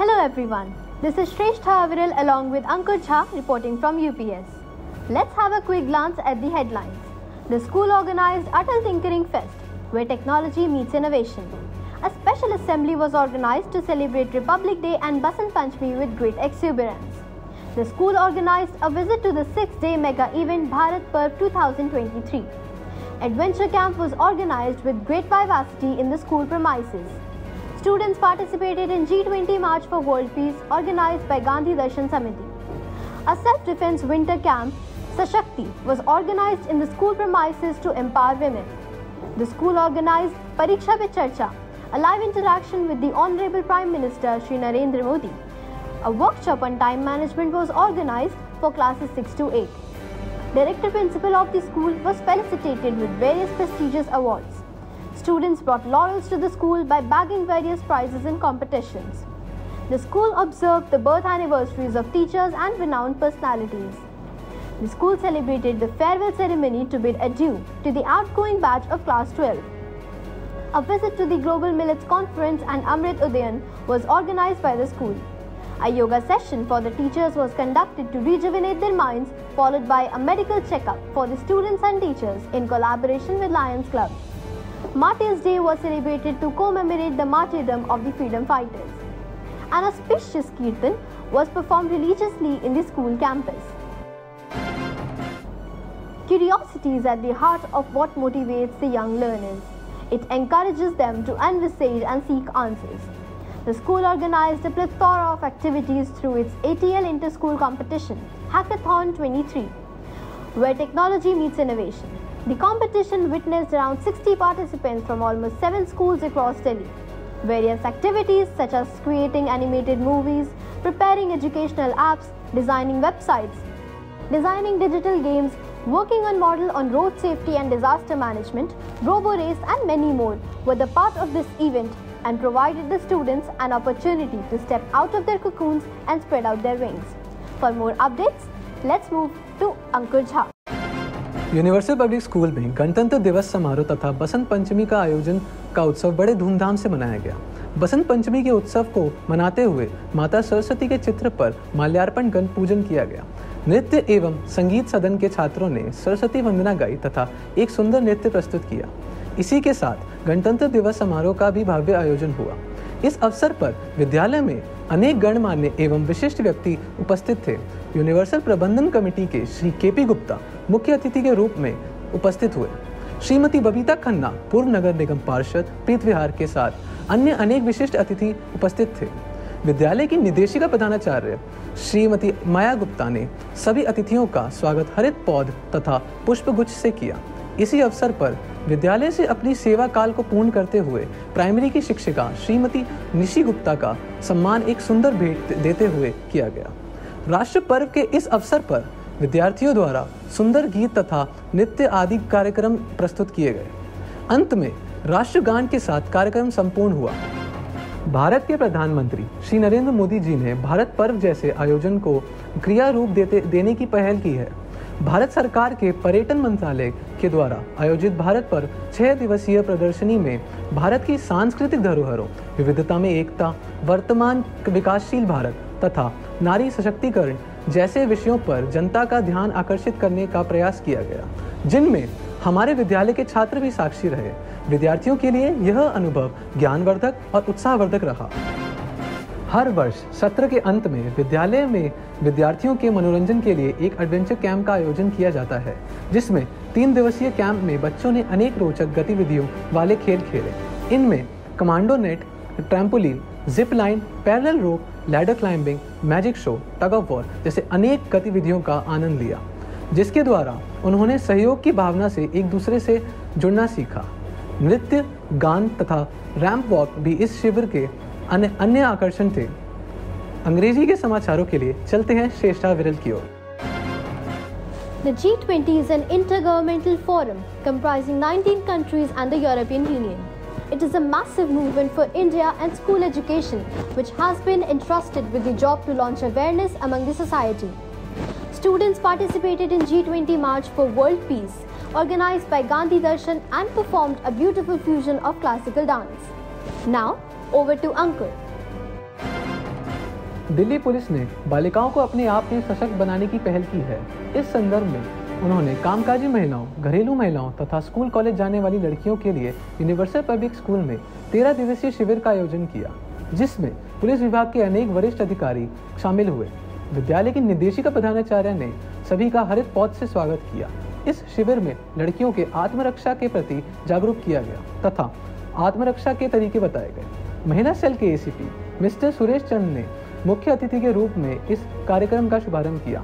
Hello everyone, this is Shrestha Aviral along with Ankur Jha reporting from UPS. Let's have a quick glance at the headlines. The school organized Atal Tinkering Fest, where technology meets innovation. A special assembly was organized to celebrate Republic Day and Basant Panchami with great exuberance. The school organized a visit to the 6-day mega event Bharat Parv 2023. Adventure camp was organized with great vivacity in the school premises. Students participated in G20 March for World Peace organized by Gandhi Darshan Samiti. A self-defense winter camp, Sashakti, was organized in the school premises to empower women. The school organized Pariksha Pe Charcha, a live interaction with the Honorable Prime Minister Shri Narendra Modi. A workshop on time management was organized for classes 6 to 8. Director Principal of the school was felicitated with various prestigious awards. Students brought laurels to the school by bagging various prizes in competitions. The school observed the birth anniversaries of teachers and renowned personalities. The school celebrated the farewell ceremony to bid adieu to the outgoing batch of class 12. A visit to the Global Millets Conference and Amrit Udayan was organized by the school. A yoga session for the teachers was conducted to rejuvenate their minds, followed by a medical checkup for the students and teachers in collaboration with Lions Club. Martyrs' Day was celebrated to commemorate the martyrdom of the freedom fighters. An auspicious kirtan was performed religiously in the school campus. Curiosity is at the heart of what motivates the young learners. It encourages them to investigate and seek answers. The school organized a plethora of activities through its ATL Inter-School Competition, Hackathon 23, where technology meets innovation. The competition witnessed around 60 participants from almost 7 schools across Delhi. Various activities such as creating animated movies, preparing educational apps, designing websites, designing digital games, working on model on road safety and disaster management, robo-race and many more were the part of this event and provided the students an opportunity to step out of their cocoons and spread out their wings. For more updates, let's move to Ankur Jha. Universal public school में गणतंत्र दिवस समारोह तथा बसंत पंचमी का आयोजन का उत्सव बड़े धूमधाम से मनाया गया। बसंत पंचमी के उत्सव को मनाते हुए माता सरस्वती के चित्र पर माल्यार्पण गण पूजन किया गया। नृत्य एवं संगीत सदन के छात्रों ने सरस्वती वंदना गाई तथा एक सुंदर नृत्य प्रस्तुत किया। इसी के साथ गणतंत्र दिवस समारोह का भी भव्य आयोजन हुआ। इस अवसर पर विद्यालय में अनेक गणमान्य एवं विशिष्ट व्यक्ति उपस्थित थे। यूनिवर्सल प्रबंधन कमेटी के श्री केपी गुप्ता मुख्य अतिथि के रूप में उपस्थित हुए। श्रीमती बबीता खन्ना पूर्व नगर निगम पार्षद प्रीत विहार के साथ अन्य अनेक विशिष्ट अतिथि उपस्थित थे। विद्यालय की निदेशिका प्रधानाचार्य श्रीमती माया गुप्ता ने सभी अतिथियों का स्वागत हरित पौध तथा पुष्पगुच्छ से किया। इसी अवसर पर विद्यालय से अपनी सेवा काल को पूर्ण करते हुए प्राइमरी की शिक्षिका श्रीमती निशी गुप्ता का सम्मान एक सुंदर भेंट देते हुए किया गया। राष्ट्र पर्व के इस अवसर पर विद्यार्थियों द्वारा सुंदर गीत तथा नृत्य आदि कार्यक्रम प्रस्तुत किए गए। अंत में राष्ट्रगान के साथ कार्यक्रम संपूर्ण हुआ। भारत के प्रधानमंत्री श्री नरेंद्र मोदी जी ने भारत पर्व जैसे आयोजन को क्रिया रूप देने की पहल की है। भारत सरकार के पर्यटन मंत्रालय के द्वारा आयोजित भारत पर्व 6 दिवसीय प्रदर्शनी में भारत की सांस्कृतिक धरोहरों, विविधता में एकता, वर्तमान विकासशील भारत तथा नारी सशक्तिकरण जैसे विषयों पर जनता का ध्यान आकर्षित करने का प्रयास किया गया, जिनमें हमारे विद्यालय के छात्र भी साक्षी रहे। विद्यार्थियों के लिए यह अनुभव ज्ञानवर्धक और उत्साहवर्धक रहा। हर वर्ष सत्र के अंत में विद्यालय में विद्यार्थियों के मनोरंजन के लिए एक एडवेंचर कैंप का आयोजन किया जाता है, जिसमें 3 दिवसीय कैंप में बच्चों ने अनेक रोचक गतिविधियों वाले खेल खेले। इनमें commando net, trampoline, zip line, parallel rope, ladder climbing, magic show, tug of war जैसे अनेक गतिविधियों का आनंद लिया, जिसके द्वारा उन्होंने सहयोग की भावना से एक दूसरे से जुड़ना सीखा। नृत्य, गान तथा रैंप वॉक भी इस शिविर के अन्य आकर्षण थे। अंग्रेजी के समाचारों के लिए चलते हैं श्रेष्ठा विरल की ओर। The G20 is an intergovernmental forum comprising 19 countries and the European Union. It is a massive movement for India and school education, which has been entrusted with the job to launch awareness among the society. Students participated in G20 March for World Peace, organized by Gandhi Darshan, and performed a beautiful fusion of classical dance. Now, over to Ankur. Delhi police ने बालिकाओं को अपने आप में सशक्त बनाने की पहल की है। इस संदर्भ में उन्होंने कामकाजी महिलाओं, घरेलू महिलाओं तथा स्कूल कॉलेज जाने वाली लड़कियों के लिए यूनिवर्सल पब्लिक स्कूल में 13 दिवसीय शिविर का आयोजन किया, जिसमें पुलिस विभाग के अनेक वरिष्ठ अधिकारी शामिल हुए। विद्यालय की निदेशिका प्रधानाचार्य ने सभी का हरित पौध से स्वागत किया। इस शिविर में लड़कियों के आत्मरक्षा के प्रति जागरूक किया गया तथा आत्मरक्षा के तरीके बताए गए। महिला सेल के एसीपी मिस्टर सुरेश चंद ने मुख्य अतिथि के रूप में इस कार्यक्रम का शुभारंभ किया।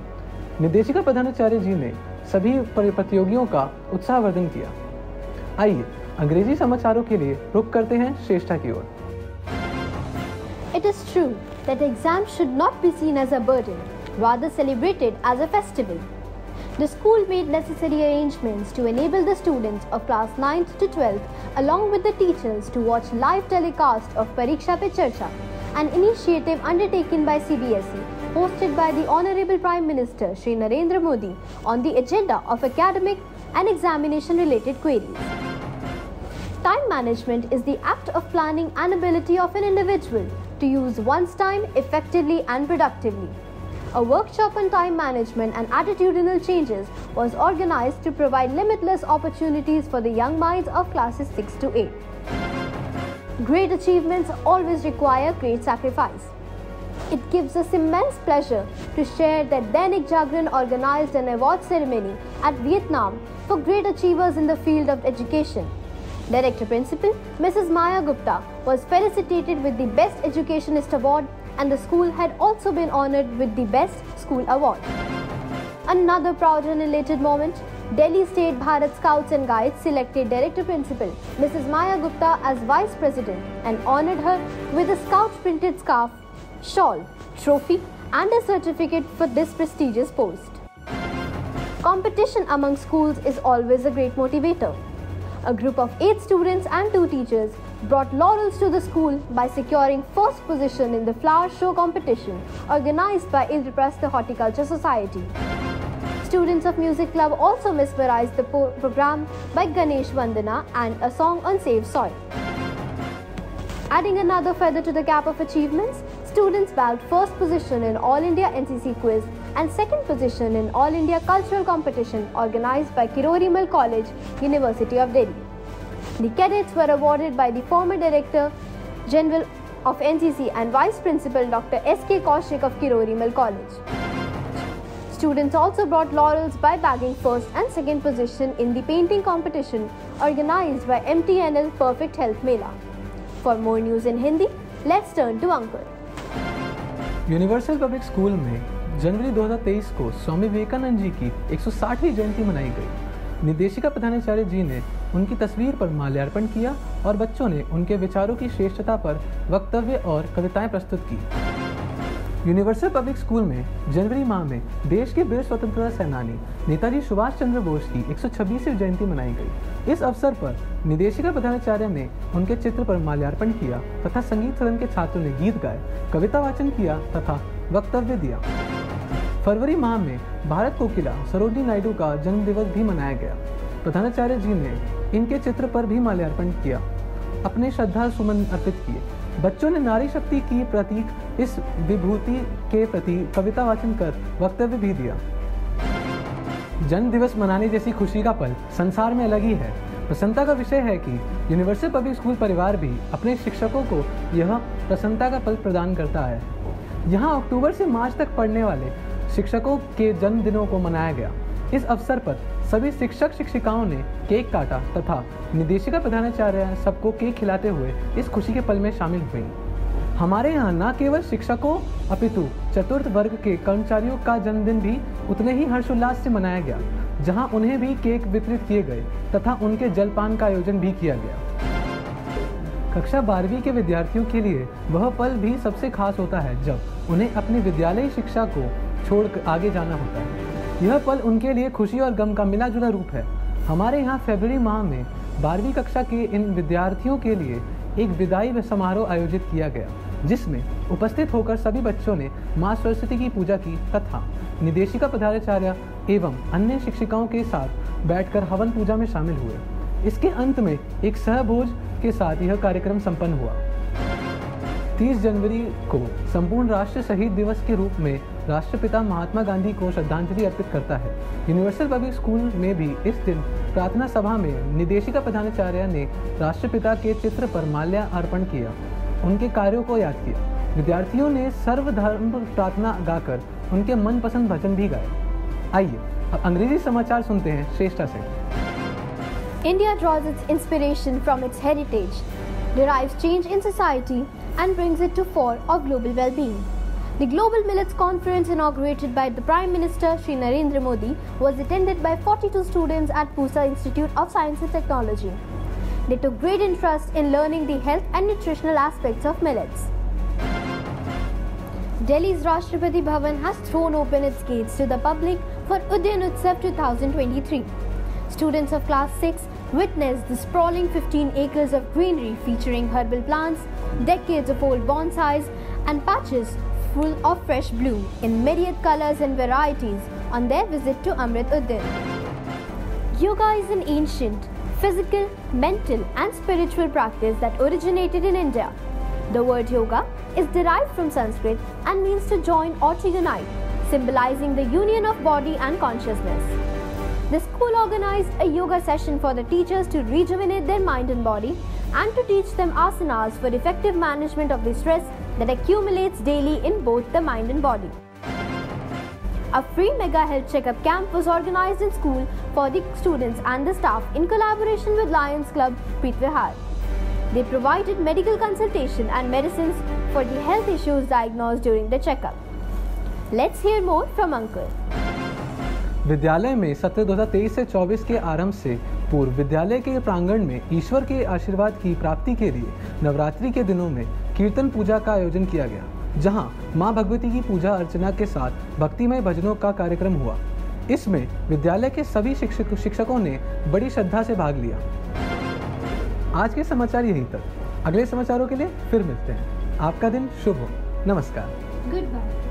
निदेशिका प्रधानाचार्य जी ने सभी प्रतियोगियों का उत्साहवर्धन किया। आइए अंग्रेजी समाचारों के लिए रुख करते हैं श्रेष्ठा की ओर। It is true that exams should not be seen as a burden, rather celebrated as a festival. The school made necessary arrangements to enable the students of class 9th to 12th along with the teachers to watch live telecast of Pariksha Pe Charcha, an initiative undertaken by CBSE, hosted by the Honorable Prime Minister Shri Narendra Modi on the agenda of academic and examination related queries. Time management is the act of planning and ability of an individual to use one's time effectively and productively. A workshop on time management and attitudinal changes was organized to provide limitless opportunities for the young minds of classes 6 to 8. Great achievements always require great sacrifice. It gives us immense pleasure to share that Dainik Jagran organized an award ceremony at Vietnam for great achievers in the field of education. Director Principal Mrs. Maya Gupta was felicitated with the Best Educationist Award, and the school had also been honored with the Best School Award. Another proud and elated moment, Delhi State Bharat Scouts and Guides selected Director Principal Mrs. Maya Gupta as Vice President and honored her with a Scout printed scarf, shawl, trophy and a certificate for this prestigious post. Competition among schools is always a great motivator. A group of 8 students and 2 teachers brought laurels to the school by securing first position in the flower show competition organized by Indraprastha Horticulture Society. Students of music club also mesmerized the program by Ganesh Vandana and a song on Save Soil. Adding another feather to the cap of achievements, students bagged first position in All India NCC quiz and second position in All India Cultural Competition organized by Kirori Mal College, University of Delhi. The cadets were awarded by the former Director General of NCC and Vice Principal Dr. S.K. Kaushik of Kirori Mal College. Students also brought laurels by bagging first and second position in the painting competition organized by MTNL Perfect Health Mela. For more news in Hindi, let's turn to Ankur. Universal public school में जनवरी 2023 को स्वामी विवेकानंद जी की 160वीं जयंती मनाई गई। निदेशिका प्रधानाचार्य जी ने उनकी तस्वीर पर माल्यार्पण किया और बच्चों ने उनके विचारों की श्रेष्ठता पर वक्तव्य और कविताएं प्रस्तुत की। यूनिवर्सल पब्लिक स्कूल में जनवरी माह में देश के वीर स्वतंत्रता सेनानी नेताजी सुभाष चंद्र बोस की 126वीं जयंती मनाई गई। इस अवसर पर निदेशिका प्रधानाचार्य ने उनके चित्र पर माल्यार्पण किया तथा संगीत सदन के छात्रों ने गीत गाए, कविता वाचन किया तथा वक्तव्य दिया। फरवरी माह में भारत कोकिला सरोजिनी नायडू का जन्म दिवस भी मनाया गया। प्रधानाचार्य जी ने इनके चित्र पर भी माल्यार्पण किया, अपने श्रद्धा सुमन अर्पित किए। बच्चों ने नारी शक्ति की प्रतीक इस विभूति के प्रति कविता वाचन कर वक्तव्य भी दिया। जन्म दिवस मनाने जैसी खुशी का पल संसार में अलग ही है। प्रसन्नता का विषय है कि यूनिवर्सल पब्लिक स्कूल परिवार भी अपने शिक्षकों को यह प्रसन्नता का पल प्रदान करता है। यहाँ अक्टूबर से मार्च तक पढ़ने वाले शिक्षकों के जन्मदिनों को मनाया गया। इस अवसर पर सभी शिक्षक शिक्षिकाओं ने केक काटा तथा निदेशिका प्रधानाचार्य सबको केक खिलाते हुए इस खुशी के पल में शामिल हुई। हमारे यहाँ न केवल शिक्षकों अपितु चतुर्थ वर्ग के कर्मचारियों का जन्मदिन भी उतने ही हर्षोल्लास से मनाया गया, जहाँ उन्हें भी केक वितरित किए गए तथा उनके जलपान का आयोजन भी किया गया। कक्षा 12वीं के विद्यार्थियों के लिए वह पल भी सबसे खास होता है जब उन्हें अपनी विद्यालयी शिक्षा को छोड़ आगे जाना होता है। यह पल उनके लिए खुशी और गम का मिला जुला रूप है। हमारे यहाँ फरवरी माह में 12वीं कक्षा के इन विद्यार्थियों के लिए एक विदाई समारोह आयोजित किया गया, जिसमें उपस्थित होकर सभी बच्चों ने माँ सरस्वती की पूजा की तथा निदेशिका प्रधानाचार्य एवं अन्य शिक्षिकाओं के साथ बैठकर हवन पूजा में शामिल हुए। इसके अंत में एक सहभोज के साथ यह कार्यक्रम संपन्न हुआ। 30 जनवरी को संपूर्ण राष्ट्र शहीद दिवस के रूप में राष्ट्रपिता महात्मा गांधी को श्रद्धांजलि अर्पित करता है। यूनिवर्सल पब्लिक स्कूल में भी इस दिन प्रार्थना सभा में निदेशिका प्रधानाचार्य ने राष्ट्रपिता के चित्र पर माल्यार्पण किया, उनके कार्यों को याद किया। विद्यार्थियों ने सर्वधर्म प्रार्थना गाकर उनके मनपसंद भजन भी गाए। आइए अब अंग्रेजी समाचार सुनते हैं श्रेष्ठा से। India draws its inspiration from its heritage, derives change in society and brings it to fore of global well-being. The Global Millets Conference, inaugurated by the Prime Minister Shri Narendra Modi, was attended by 42 students at Pusa Institute of Science and Technology. They took great interest in learning the health and nutritional aspects of millets. Delhi's Rashtrapati Bhavan has thrown open its gates to the public for Udyan Utsav 2023. Students of class 6 witnessed the sprawling 15 acres of greenery featuring herbal plants, decades of old bonsais and patches full of fresh bloom in myriad colors and varieties on their visit to Amrit Udyan. Yoga is an ancient, physical, mental and spiritual practice that originated in India. The word yoga is derived from Sanskrit and means to join or to unite, symbolizing the union of body and consciousness. The school organized a yoga session for the teachers to rejuvenate their mind and body and to teach them asanas for effective management of the stress that accumulates daily in both the mind and body. A free mega health checkup camp was organized in school for the students and the staff in collaboration with Lions Club Preetvihar. They provided medical consultation and medicines for the health issues diagnosed during the checkup. Let's hear more from Ankur. विद्यालय में सत्र 2023 से 24 के आरंभ से पूर्व विद्यालय के प्रांगण में ईश्वर के आशीर्वाद की प्राप्ति के लिए नवरात्रि के दिनों में कीर्तन पूजा का आयोजन किया गया, जहां मां भगवती की पूजा अर्चना के साथ भक्तिमय भजनों का कार्यक्रम हुआ। इसमें विद्यालय के सभी शिक्षकों ने बड़ी श्रद्धा से भाग लिया। आज के समाचार यहीं तक। अगले समाचारों के लिए फिर मिलते हैं। आपका दिन शुभ हो। नमस्कार। Goodbye.